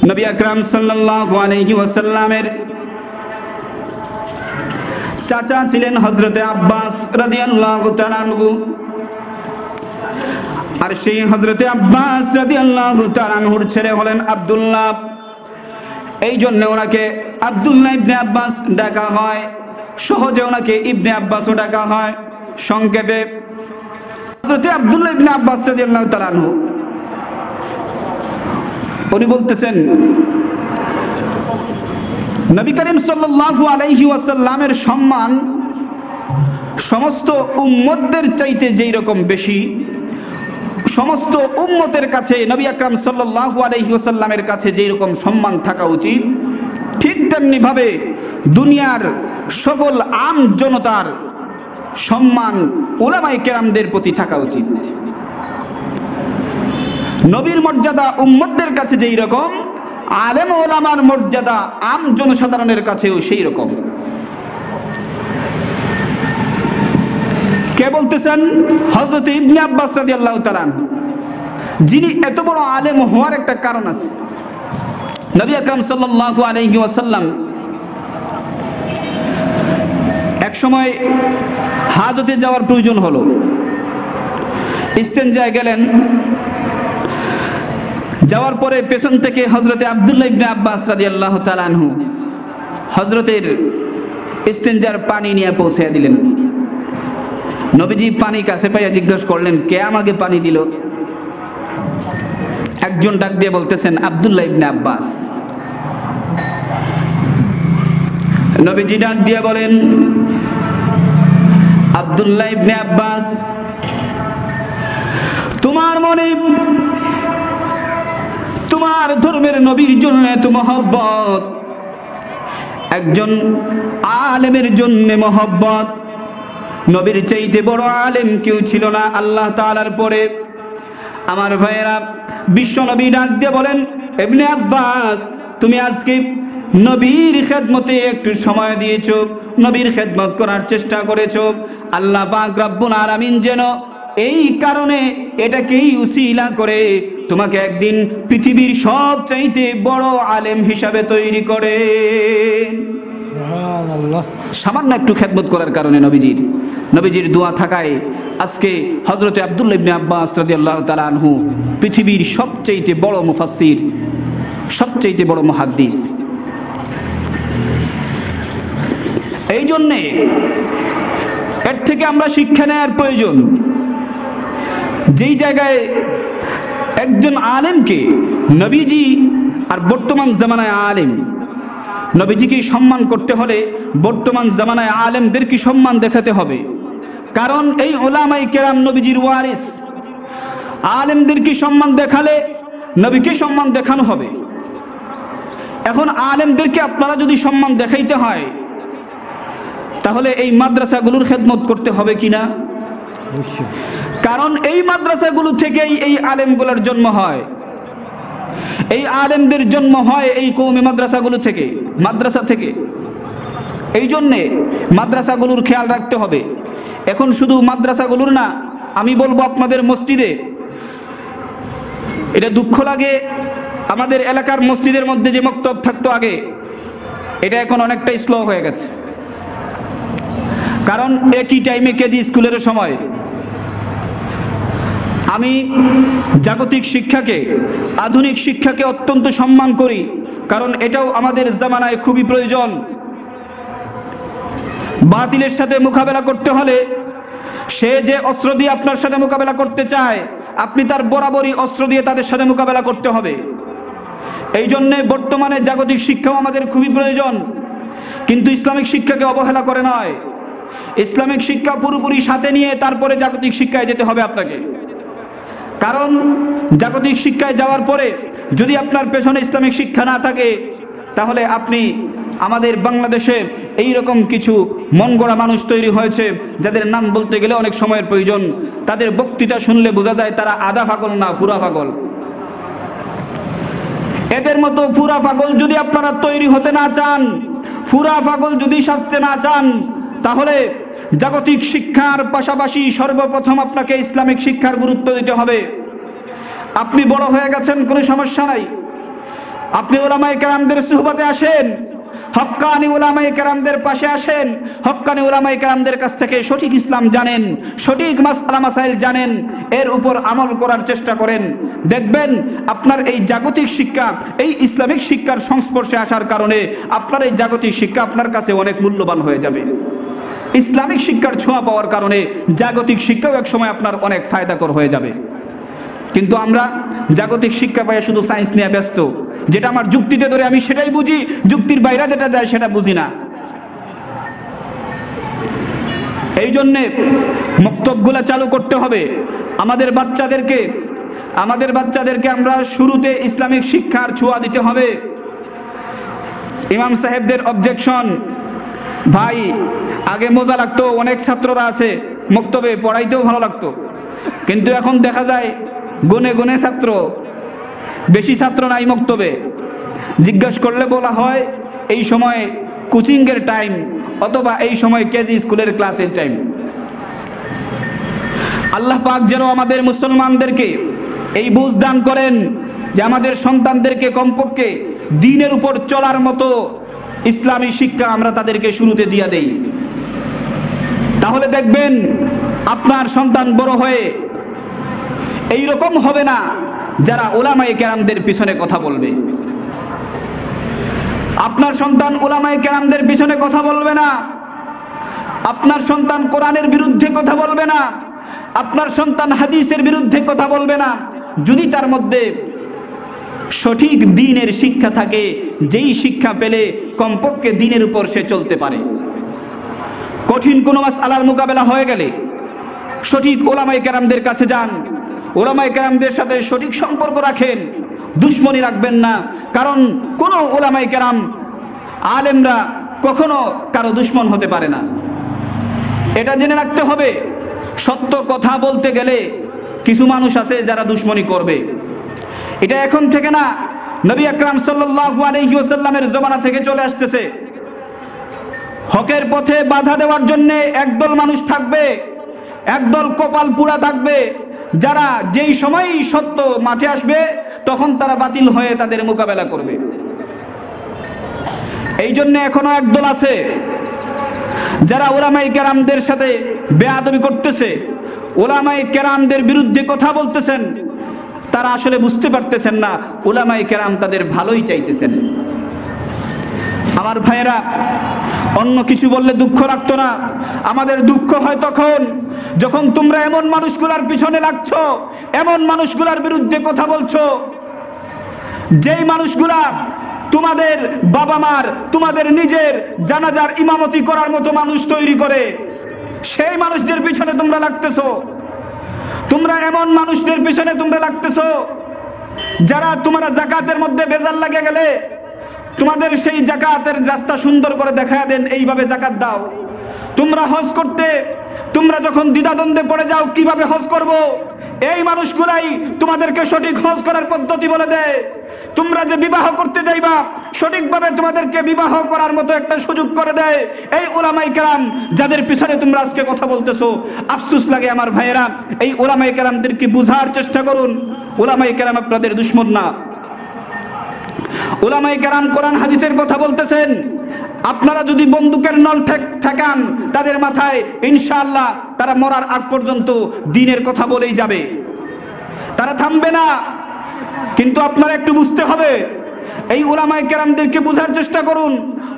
S1: নবী আকরাম সাল্লাল্লাহু আলাইহি ওয়াসাল্লামের চাচা ছিলেন হযরতে আব্বাস রাদিয়াল্লাহু তাআলা আনহু, আর সেই হযরতে আব্বাস রাদিয়াল্লাহু তাআলা আনহুর ছেলে হলেন আব্দুল্লাহ। এই জন্য ওনাকে আব্দুল্লাহ ইবনে আব্বাস ডাকা হয়, সহজে ওনাকে ইবনে আব্বাসও ডাকা হয়। সংক্ষেপে হযরতে আব্দুল্লাহ ইবনে আব্বাস রাদিয়াল্লাহু তাআলা আনহু উনি বলতেছেন নবী করিম সাল্লাল্লাহু আলাইহি ওয়াসাল্লামের সম্মান সমস্ত উম্মতদের চাইতে যেই রকম বেশি, সমস্ত উম্মতের কাছে নবী আকরাম সাল্লাল্লাহু আলাইহি ওয়াসাল্লামের কাছে যেই রকম সম্মান থাকা উচিত, ঠিক তেমনি ভাবে দুনিয়ার সকল আম জনতার সম্মান উলামায়ে কেরামদের প্রতি থাকা উচিত। নবীর মর্যাদা উম্মতদের কাছে যেই রকম, আলেম ওলামার মর্যাদা আম জনসাধারণের কাছেও সেই রকম। কে বলতেছেন? হযরত ইবনে আব্বাস রাদিয়াল্লাহু তাআলা আনহু, যিনি এত বড় আলেম হওয়ার একটা কারণ আছে। নবী আকরাম সাল্লাল্লাহু আলাইহি ওয়াসাল্লাম এক সময় হাজতে যাওয়ার প্রয়োজন হলো, ইস্তেনজায় গেলেন। যাওয়ার পরে পেছন থেকে হযরতে আব্দুল্লাহ ইবনে আব্বাস রাদিয়াল্লাহু তাআলা আনহু হযরতের ইস্তেনজার পানি নিয়ে পৌঁছে দিলেন। নবীজি পানি কাছে পাইয়া জিজ্ঞাসা করলেন, কে আমাকে পানি দিল? একজন ডাক দিয়ে বলতেছেন, আব্দুল্লাহ ইবনে আব্বাস। নবীজি ডাক দিয়ে বলেন, আব্দুল্লাহ ইবনে আব্বাস, তোমার মনে তোমার ধর্মের নবীর জন্য এত মহব্বত, একজন আলেমের জন্য মহব্বত, নবীর চাইতে বড় আলেম কেউ ছিল না আল্লাহ তাআলার পরে। আমার ভাইয়েরা, বিশ্ব নবী ডাক দিয়ে বলেন, ইবনে আব্বাস, তুমি আজকে নবীর খেদমতে একটু সময় দিয়েছো, নবীর খেদমত করার চেষ্টা করেছো। আল্লাহ পাক রব্বুল আলামিন যেন এই কারণে এটাকেই উসিলা করে তোমাকে একদিন পৃথিবীর সবচাইতে বড় আলেম হিসাবে তৈরি করে।
S3: সুবহানাল্লাহ।
S1: সামান্য একটু খেদমত করার কারণে নবীজির দোয়া থাকায় আজকে হযরতে আব্দুল্লাহ ইবনে আব্বাস রাদিয়াল্লাহু তাআলা আনহু পৃথিবীর সবচাইতে বড় মুফাসসির, সবচাইতে বড় মুহাদ্দিস। এই জন্যে এর থেকে আমরা শিক্ষা নেওয়ার প্রয়োজন। যেই জায়গায় একজন আলেমকে নবীজি আর বর্তমান জামানায় আলেম, নবীজিকে সম্মান করতে হলে বর্তমান জামানায় আলেমদেরকে সম্মান দেখাতে হবে। কারণ এই উলামায়ে কেরাম নবীজির ওয়ারিস। আলেমদেরকে সম্মান দেখালে নবীকে সম্মান দেখানো হবে। এখন আলেমদেরকে আপনারা যদি সম্মান দেখাইতে হয়, তাহলে এই মাদ্রাসাগুলোর খেদমত করতে হবে কিনা?
S3: অবশ্যই।
S1: কারণ এই মাদ্রাসাগুলো থেকেই এই আলেমগুলোর জন্ম হয়, এই আলেমদের জন্ম হয় এই কওমি মাদ্রাসাগুলো থেকে, মাদ্রাসা থেকে। এই জন্যে মাদ্রাসাগুলোর খেয়াল রাখতে হবে। এখন শুধু মাদ্রাসাগুলোর না, আমি বলবো আপনাদের মসজিদে, এটা দুঃখ লাগে, আমাদের এলাকার মসজিদের মধ্যে যে মক্তব থাকতো আগে, এটা এখন অনেকটা স্লো হয়ে গেছে। কারণ একই টাইমে কেজি স্কুলের সময়। আমি জাগতিক শিক্ষাকে, আধুনিক শিক্ষাকে অত্যন্ত সম্মান করি, কারণ এটাও আমাদের জামানায় খুবই প্রয়োজন। বাতিলের সাথে মোকাবেলা করতে হলে সে যে অস্ত্র দিয়ে আপনার সাথে মোকাবেলা করতে চায়, আপনি তার বরাবরই অস্ত্র দিয়ে তাদের সাথে মোকাবেলা করতে হবে। এই জন্যে বর্তমানে জাগতিক শিক্ষাও আমাদের খুবই প্রয়োজন, কিন্তু ইসলামিক শিক্ষাকে অবহেলা করে নয়। ইসলামিক শিক্ষা পুরোপুরি সাথে নিয়ে তারপরে জাগতিক শিক্ষায় যেতে হবে আপনাকে। কারণ জাগতিক শিক্ষায় যাওয়ার পরে যদি আপনার পেছনে ইসলামিক শিক্ষা না থাকে, তাহলে আপনি, আমাদের বাংলাদেশে এই রকম কিছু মন গড়া মানুষ তৈরি হয়েছে যাদের নাম বলতে গেলে অনেক সময়ের প্রয়োজন। তাদের বক্তৃতা শুনলে বোঝা যায় তারা আধা পাগল না পুরা পাগল। এদের মতো পুরা পাগল যদি আপনারা তৈরি হতে না চান, পুরা পাগল যদি সাজতে না চান, তাহলে জাগতিক শিক্ষার পাশাপাশি সর্বপ্রথম আপনাকে ইসলামিক শিক্ষার গুরুত্ব দিতে হবে। আপনি বড় হয়ে গেছেন, কোনো সমস্যা নাই, আপনি উলামায়ে কেরামদের সুহবতে আসেন, হক্কানি উলামায়ে কেরামদের পাশে আসেন, হক্কানি উলামায়ে কেরামদের কাছ থেকে সঠিক ইসলাম জানেন, সঠিক মাসআলা মাসাইল জানেন, এর উপর আমল করার চেষ্টা করেন। দেখবেন আপনার এই জাগতিক শিক্ষা, এই ইসলামিক শিক্ষার সংস্পর্শে আসার কারণে আপনার এই জাগতিক শিক্ষা আপনার কাছে অনেক মূল্যবান হয়ে যাবে। ইসলামিক শিক্ষার ছোঁয়া পাওয়ার কারণে জাগতিক শিক্ষাও এক সময় আপনার অনেক ফায়দাকর হয়ে যাবে। কিন্তু আমরা জাগতিক শিক্ষা পাই শুধু সায়েন্স নিয়ে ব্যস্ত, যেটা আমার যুক্তিতে ধরে আমি সেটাই বুঝি, যুক্তির বাইরে যেটা যায় সেটা বুঝি না। এই জন্যে মক্তবগুলা চালু করতে হবে। আমাদের বাচ্চাদেরকে আমরা শুরুতে ইসলামিক শিক্ষার ছোঁয়া দিতে হবে। ইমাম সাহেবদের অবজেকশন, ভাই আগে মজা লাগতো, অনেক ছাত্ররা আছে মক্তবে, পড়াইতেও ভালো লাগতো, কিন্তু এখন দেখা যায় গুনে গুনে ছাত্র, বেশি ছাত্র নাই মক্তবে। জিজ্ঞাসা করলে বলা হয় এই সময় কোচিংয়ের টাইম, অথবা এই সময় কেজি স্কুলের ক্লাসের টাইম। আল্লাহ পাক যেন আমাদের মুসলমানদেরকে এই বুঝ দান করেন যে আমাদের সন্তানদেরকে কমপক্ষে দ্বীনের উপর চলার মতো ইসলামী শিক্ষা আমরা তাদেরকে শুরুতে দিয়ে দেই। তাহলে দেখবেন আপনার সন্তান বড় হয়ে এই রকম হবে না যারা উলামায়ে কেরামদের পিছনে কথা বলবে। আপনার সন্তান উলামায়ে কেরামদের পিছনে কথা বলবে না, আপনার সন্তান কোরআনের বিরুদ্ধে কথা বলবে না, আপনার সন্তান হাদিসের বিরুদ্ধে কথা বলবে না, যদি তার মধ্যে সঠিক দ্বীনের শিক্ষা থাকে, যেই শিক্ষা পেলে কমপক্ষে দ্বীনের উপর সে চলতে পারে। কঠিন কোনো মাসআলার মোকাবেলা হয়ে গেলে সঠিক উলামায়ে কেরামদের কাছে যান, উলামায়ে কেরামদের সাথে সঠিক সম্পর্ক রাখেন, দুশ্মনী রাখবেন না। কারণ কোনো উলামায়ে কেরাম, আলেমরা কখনো কারো দুশ্মন হতে পারে না। এটা জেনে রাখতে হবে, সত্য কথা বলতে গেলে কিছু মানুষ আছে যারা দুশ্মনী করবে। এটা এখন থেকে না, নবী আকরাম সাল্লাল্লাহু আলাইহি ওয়াসাল্লামের জমানা থেকে চলে আসতেছে। হকের পথে বাধা দেওয়ার জন্য একদল মানুষ থাকবে, একদল কপাল পুরা থাকবে, যারা যেই সময়ই সত্য মাঠে আসবে তখন তারা বাতিল হয়ে তাদের মোকাবেলা করবে। এই জন্য এখনো একদল আছে যারা ওলামায়ে কেরামদের সাথে বেয়াদবি করতেছে, ওলামায়ে কেরামদের বিরুদ্ধে কথা বলতেছেন। তারা আসলে বুঝতে পারতেছেন না ওলামায়ে কেরাম তাদের ভালোই চাইতেছেন। আমার ভাইয়েরা, অন্য কিছু বললে দুঃখ লাগতো না, আমাদের দুঃখ হয় তখন যখন তোমরা এমন মানুষগুলার পিছনে লাগছো, এমন মানুষগুলার বিরুদ্ধে কথা বলছো, যেই মানুষগুলা তোমাদের বাবা মার, তোমাদের নিজের জানাজার ইমামতি করার মতো মানুষ তৈরি করে, সেই মানুষদের পিছনে তোমরা লাগতেছো। তোমরা এমন মানুষদের পিছনে তোমরা লাগতেছো যারা তোমরা যাকাতের মধ্যে বেজাল লাগে গেলে তোমাদের সেই যাকাতের রাস্তা সুন্দর করে দেখায় দেন, এইভাবে যাকাত দাও। তোমরা হজ করতে তোমরা যখন দ্বিধাদ্বন্দ্বে পড়ে যাও কিভাবে হজ করব, এই মানুষগুলাই তোমাদেরকে সঠিক হজ করার পদ্ধতি বলে দেয়। তোমরা যে বিবাহ করতে যাইবা সঠিকভাবে তোমাদেরকে বিবাহ করার মতো একটা সুযোগ করে দেয় এই ওলামায়ে কেরাম, যাদের পিছনে তোমরা আজকে কথা বলতেছো। আফসোস লাগে আমার ভাইয়েরা, এই ওলামায়ে কেরামদেরকে বুঝার চেষ্টা করুন। ওলামায়ে কেরাম আপনাদের দুশমন না। ওলামায়ে কেরাম কোরআন হাদিসের কথা বলতেছেন। আপনারা যদি বন্দুকের নল ঠেকান তাদের মাথায়, ইনশাআল্লাহ তারা মরার আগ পর্যন্ত দ্বীনের কথা বলেই যাবে, তারা থামবে না। কিন্তু আপনারা একটু বুঝতে হবে, এই ওলামায়ে কেরামদেরকে বোঝার চেষ্টা করুন।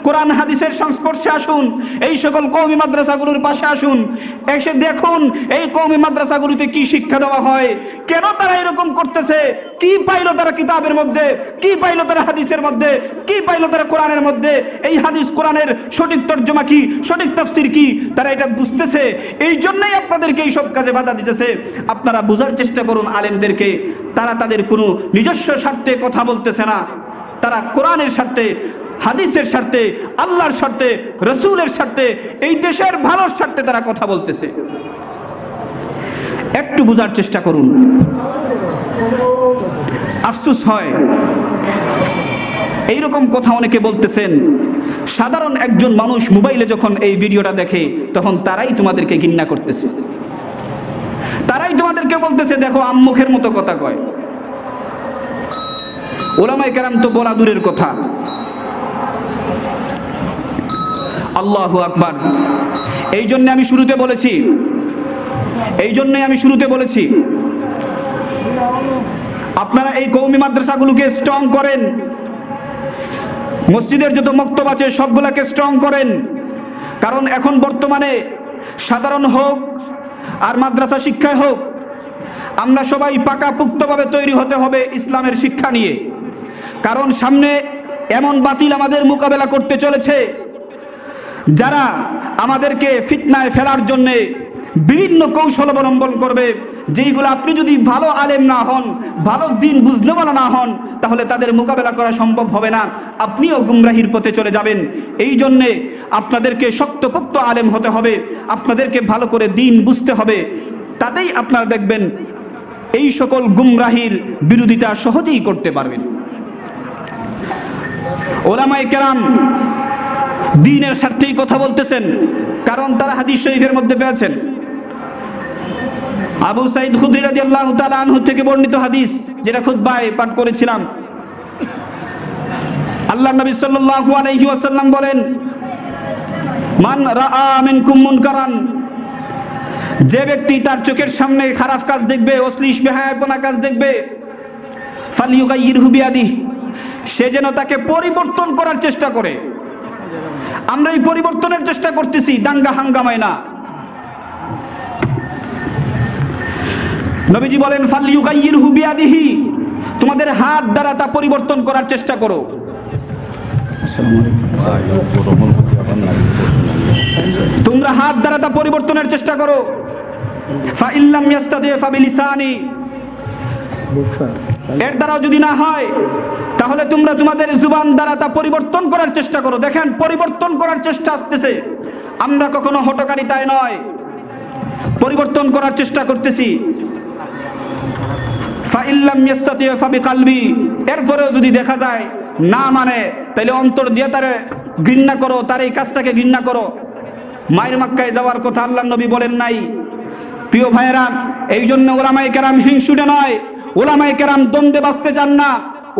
S1: কোরআন হাদিসের সংস্পর্শে আসুন, এই সকল কওমি মাদ্রাসাগুলোর পাশে আসুন, এসে দেখুন এই কওমি মাদ্রাসাগুলোতে কি শিক্ষা দেওয়া হয়, কেন তারা এরকম করতেছে, কি পাইলো তারা কিতাবের মধ্যে, কি পাইলো তারা হাদিসের মধ্যে, কি পাইলো তারা কোরআনের মধ্যে, এই হাদিস কোরআনের সঠিক তর্জমা কি, সঠিক তাফসীর কি, তারা এটা বুঝতেছে। এই জন্যই আপনাদেরকে এই সব কাজে বাধা দিতেছে। আপনারা বোঝার চেষ্টা করুন আলেমদেরকে, তারা তাদের কোনো নিজস্ব স্বার্থে কথা বলতেছে না, তারা কোরআনের স্বার্থে, হাদিসের স্বার্থে, আল্লাহর স্বার্থে, রসুলের স্বার্থে, এই দেশের ভালোর স্বার্থে তারা কথা বলতেছে। একটু বোঝার চেষ্টা করুন। আফসোস হয় এইরকম কথা অনেকে বলতেছেন। সাধারণ একজন মানুষ মোবাইলে যখন এই ভিডিওটা দেখে তখন তারাই তোমাদেরকে ঘৃণা করতেছে, তারাই তোমাদেরকে বলতেছে দেখো আম্মুখের মতো কথা কয়। ওলামায়ে কেরাম তো বলা দূরের কথা। আল্লাহু আকবার। এই জন্য আমি শুরুতে বলেছি, আপনারা এই কওমি মাদ্রাসাগুলোকে স্ট্রং করেন, মসজিদের যত মক্তব আছে সবগুলাকে স্ট্রং করেন। কারণ এখন বর্তমানে সাধারণ হোক আর মাদ্রাসা শিক্ষায় হোক, আমরা সবাই পাকাপোক্তভাবে তৈরি হতে হবে ইসলামের শিক্ষা নিয়ে। কারণ সামনে এমন বাতিল আমাদের মোকাবেলা করতে চলেছে যারা আমাদেরকে ফিতনায় ফেলার জন্য বিভিন্ন কৌশল অবলম্বন করবে, যেইগুলো আপনি যদি ভালো আলেম না হন, ভালো দিন বুঝনেওয়ালা না হন, তাহলে তাদের মোকাবেলা করা সম্ভব হবে না, আপনিও গুমরাহির পথে চলে যাবেন। এই জন্যে আপনাদেরকে শক্তপোক্ত আলেম হতে হবে, আপনাদেরকে ভালো করে দিন বুঝতে হবে। তাতেই আপনারা দেখবেন এই সকল গুমরাহির বিরোধিতা সহজেই করতে পারবেন। ওলামায়ে কেরাম দ্বীনের স্বার্থেই কথা বলতেছেন, কারণ তারা হাদিস শরীফের মধ্যে পেয়েছেন। আবু সাঈদ খুদরী রাদিয়াল্লাহু তাআলা আনহু থেকে বর্ণিত হাদিস, যেটা খুতবায় পাঠ করেছিলাম। আল্লাহর নবী সাল্লাল্লাহু আলাইহি ওয়াসাল্লাম বলেন, মান রাআ মিনকুম মুনকারান, যে ব্যক্তি তার চোখের সামনে খারাপ কাজ দেখবে, অশ্লীল বেহায়াপনা কাজ দেখবে, ফালিয়ুগাইয়িরহু বিয়াদিহি, সে যেন তাকে পরিবর্তন করার চেষ্টা করে। আমরা এই পরিবর্তনের চেষ্টা করতেছি, দাঙ্গা হাঙ্গামায় না। নবীজি বলেন ফালিয়ুগাইয়িরহু বিয়াদিহি, তোমাদের হাত দ্বারা তা পরিবর্তন করার চেষ্টা করো। তোমরা হাত দ্বারা তা পরিবর্তনের চেষ্টা করো। ফা ইল্লাম ইয়াস্তাতি ফা বিলিসানি, এর দ্বারাও যদি না হয় তাহলে তোমরা তোমাদের জুবান দ্বারা তা পরিবর্তন করার চেষ্টা করো। দেখেন, পরিবর্তন করার চেষ্টা আসতেছে, আমরা কখনো হটকারিতায় নয়, পরিবর্তন করার চেষ্টা করতেছি। ফাইল্লাম ইয়াস্তাতি ফাবিকালবি, এরপরেও যদি দেখা যায় না মানে, তাহলে অন্তর দিয়ে তারে ঘৃণা করো, তার এই কাজটাকে ঘৃণা করো। মায়ের মক্কায় যাওয়ার কথা আল্লাহর নবী বলেন নাই। প্রিয় ভাইয়েরা, এই জন্য ওলামায়ে কেরাম হিংসুটে নয়, ওলামায়ে কেরাম দ্বন্দ্বে বাঁচতে চান না,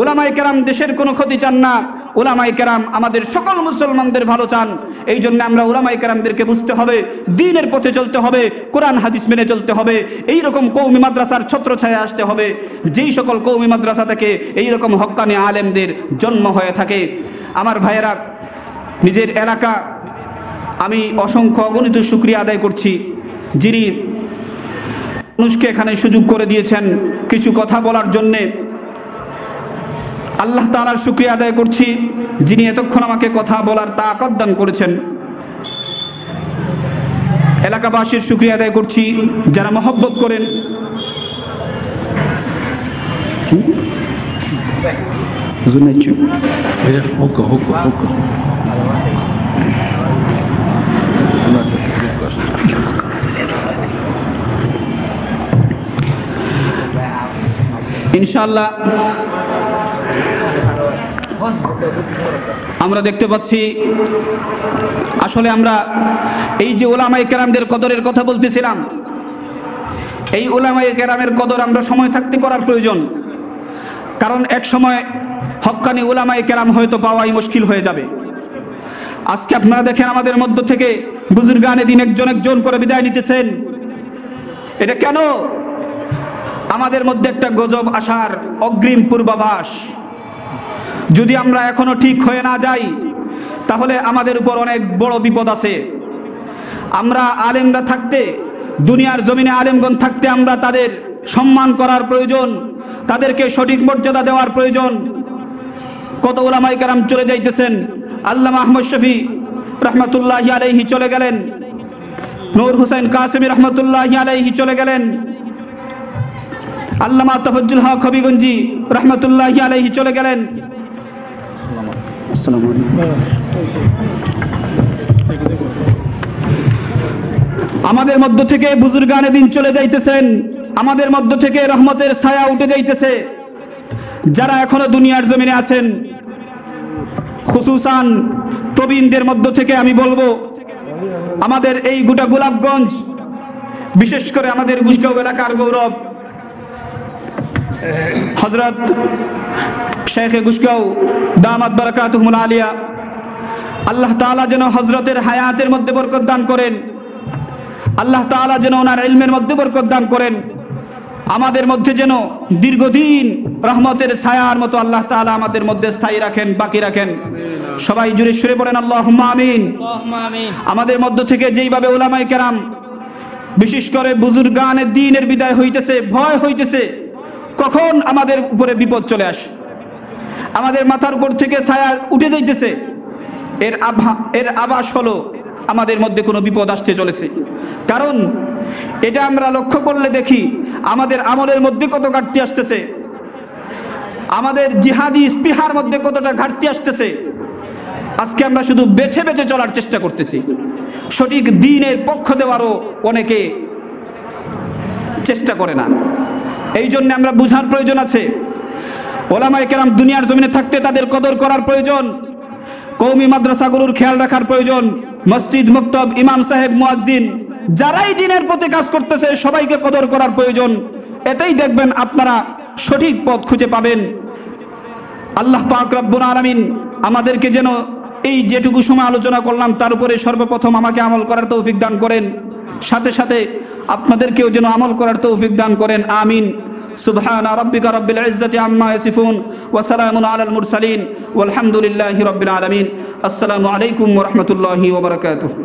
S1: ওলামায়ে কেরাম দেশের কোনো ক্ষতি চান না, ওলামায়ে কেরাম আমাদের সকল মুসলমানদের ভালো চান। এই জন্য আমরা ওলামায়ে কেরামদেরকে বুঝতে হবে, দ্বীনের পথে চলতে হবে, কোরআন হাদিস মেনে চলতে হবে। এই রকম কওমি মাদ্রাসার ছত্রছায়া আসতে হবে, যেই সকল কওমি মাদ্রাসা থেকে এই রকম হক্কানি আলেমদের জন্ম হয়ে থাকে। আমার ভাইয়েরা, নিজের এলাকা আমি অসংখ্য অগণিত শুকরিয়া আদায় করছি, যিনি মানুষকে এখানে সুযোগ করে দিয়েছেন কিছু কথা বলার জন্যে। আল্লাহ তাআলার শুকরিয়া আদায় করছি, যিনি এতক্ষণ আমাকে কথা বলার তাকত দান করেছেন। এলাকাবাসীর শুকরিয়া আদায় করছি যারা মহব্বত করেন। ইনশাআল্লাহ আমরা দেখতে পাচ্ছি, আসলে আমরা এই যে ওলামায়ে কেরামদের কদরের কথা বলতেছিলাম, এই ওলামায়ে কেরামের কদর আমরা সময় থাকতে করার প্রয়োজন। কারণ এক সময় হক্কানি ওলামায়ে কেরাম হয়তো পাওয়াই মুশকিল হয়ে যাবে। আজকে আপনারা দেখেন আমাদের মধ্য থেকে বুজুর্গানে দিন একজন একজন করে বিদায় নিতেছেন। এটা কেন? আমাদের মধ্যে একটা গজব আসার অগ্রিম পূর্বাভাস। যদি আমরা এখনো ঠিক হয়ে না যাই, তাহলে আমাদের উপর অনেক বড় বিপদ আছে। আমরা আলেমরা থাকতে, দুনিয়ার জমিনে আলেমগণ থাকতে আমরা তাদের সম্মান করার প্রয়োজন, তাদেরকে সঠিক মর্যাদা দেওয়ার প্রয়োজন। কত উলামায়ে কেরাম চলে যাইতেছেন। আল্লামা আহমদ শফি রহমতুল্লাহি আলাইহি চলে গেলেন, নূর হুসাইন কাসেমি রহমতুল্লাহি আলাইহি চলে গেলেন, আল্লামা তাফাজ্জুল হক হবিগঞ্জি রহমতুল্লাহি আলাইহি চলে গেলেন। আমাদের মধ্য থেকে বুজুর্গানে দিন চলে যাইতেছেন, আমাদের মধ্য থেকে রহমতের ছায়া উঠে যাইতেছে। যারা এখনো দুনিয়ার জমিনে আছেন, খুসুসান প্রবীণদের মধ্য থেকে আমি বলবো, আমাদের এই গোটা গোলাপগঞ্জ, বিশেষ করে আমাদের গুশগাঁও এলাকার গৌরব হযরত শেখে গুশগাঁও দামাত বারাকাতুহুল আলিয়া, আল্লাহ তাআলা যেন হযরতের হায়াতের মধ্যে বরকত দান করেন, আল্লাহ তাআলা যেন ওনার ইলমের মধ্যে বরকত দান করেন, আমাদের মধ্যে যেন দীর্ঘদিন রহমতের ছায়ার মতো আল্লাহ তাআলা আমাদের মধ্যে স্থায়ী রাখেন, বাকি রাখেন। সবাই জুড়ে সুরে পড়েন আল্লাহুম্মা আমিন। আমাদের মধ্য থেকে যেইভাবে উলামায়ে কেরাম, বিশেষ করে বুজুর্গানে দ্বীনের বিদায় হইতেছে, ভয় হইতেছে কখন আমাদের উপরে বিপদ চলে আসে, আমাদের মাথার উপর থেকে ছায়া উঠে যাইতেছে, এর আভাস হলো আমাদের মধ্যে কোনো বিপদ আসতে চলেছে। কারণ এটা আমরা লক্ষ্য করলে দেখি আমাদের আমলের মধ্যে কত ঘাটতি আসতেছে, আমাদের জিহাদি স্পৃহার মধ্যে কতটা ঘাটতি আসতেছে। আজকে আমরা শুধু বেছে বেছে চলার চেষ্টা করতেছি, সঠিক দ্বীনের পক্ষ দেওয়ারও অনেকে চেষ্টা করে না। এই জন্য আমরা বুঝার প্রয়োজন আছে, ওলামায়ে কেরাম দুনিয়ার জমিনে থাকতে তাদের কদর করার প্রয়োজন, কওমি মাদ্রাসাগুলোর খেয়াল রাখার প্রয়োজন, মসজিদ মক্তব ইমাম সাহেব মুয়াজ্জিন যারাই দ্বীনের পথে কাজ করতেছে সবাইকে কদর করার প্রয়োজন। এতেই দেখবেন আপনারা সঠিক পথ খুঁজে পাবেন। আল্লাহ পাক রব্বুল আলামিন আমাদেরকে যেন এই যেটুকু সময় আলোচনা করলাম তার উপরে সর্বপ্রথম আমাকে আমল করার তৌফিক দান করেন, সাথে সাথে আপনাদেরকেও যেন আমল করার তৌফিক দান করেন। আমিন। সুবহানা রাব্বিকা রাব্বিল ইজ্জাতি আম্মা ইয়াসিফুন ওয়া সালামুন আলাল মুরসালিন ওয়ালহামদুলিল্লাহি রাব্বিল আলামিন। আসসালামু আলাইকুম ওয়া রাহমাতুল্লাহি ওয়া বারাকাতুহু।